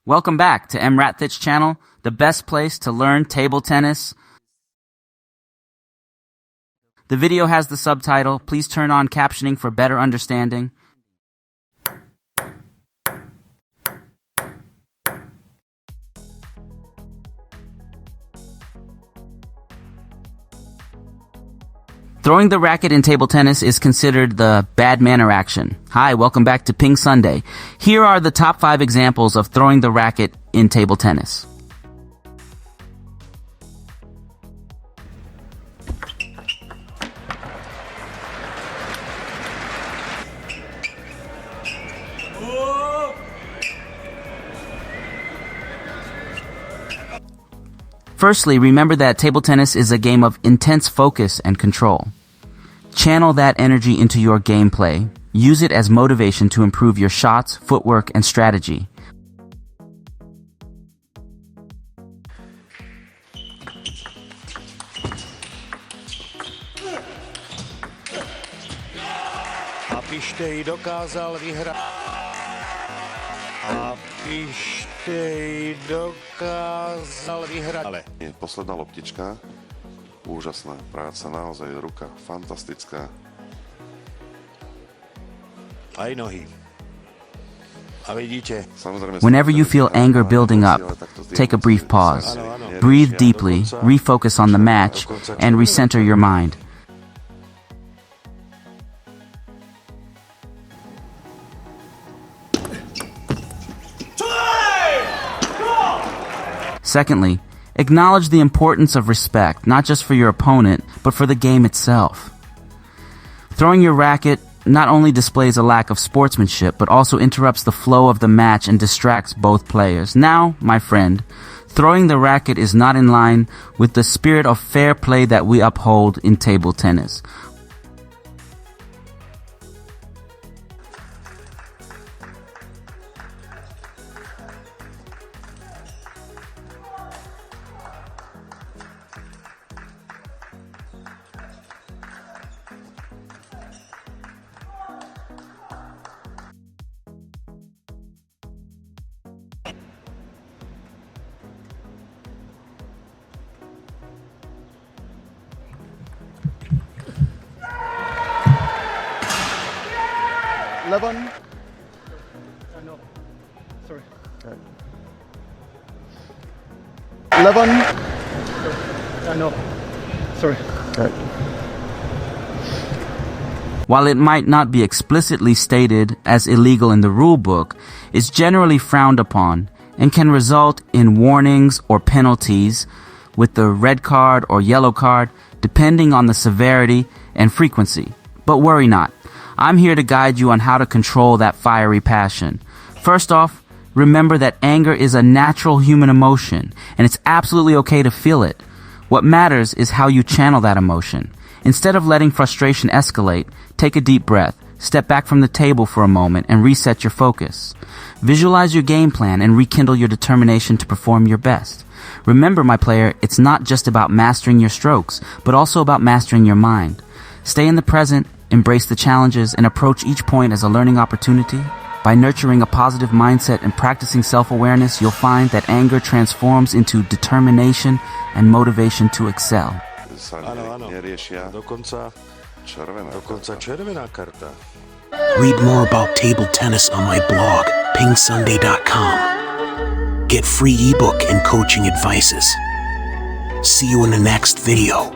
Welcome back to EmRatThich channel, the best place to learn table tennis. The video has the subtitle. Please turn on captioning for better understanding. Throwing the racket in table tennis is considered the bad manner action. Hi, welcome back to PingSunday. Here are the top 5 examples of throwing the racket in table tennis. Firstly, remember that table tennis is a game of intense focus and control. Channel that energy into your gameplay. Use it as motivation to improve your shots, footwork, and strategy. Apištej dokázal vyhrát. Apištej dokázal vyhrať. Ale posledná loptička. Úžasná práca, naozaj ruka fantastická. Aj nohy. A vidíte. Whenever you feel anger building up, take a brief pause. Breathe deeply, refocus on the match, and recenter your mind. Secondly, acknowledge the importance of respect, not just for your opponent, but for the game itself. Throwing your racket not only displays a lack of sportsmanship, but also interrupts the flow of the match and distracts both players. Now, my friend, throwing the racket is not in line with the spirit of fair play that we uphold in table tennis. Levon. No. Sorry. Levon. No. Sorry. While it might not be explicitly stated as illegal in the rule book, it's generally frowned upon and can result in warnings or penalties with the red card or yellow card, depending on the severity and frequency. But worry not. I'm here to guide you on how to control that fiery passion. First off, remember that anger is a natural human emotion, and it's absolutely okay to feel it. What matters is how you channel that emotion. Instead of letting frustration escalate, take a deep breath, step back from the table for a moment, and reset your focus. Visualize your game plan and rekindle your determination to perform your best. Remember, my player, it's not just about mastering your strokes, but also about mastering your mind. Stay in the present, embrace the challenges, and approach each point as a learning opportunity. By nurturing a positive mindset and practicing self-awareness, you'll find that anger transforms into determination and motivation to excel. Dokonca červená karta. Read more about table tennis on my blog, PingSunday.com. Get free ebook and coaching advices. See you in the next video.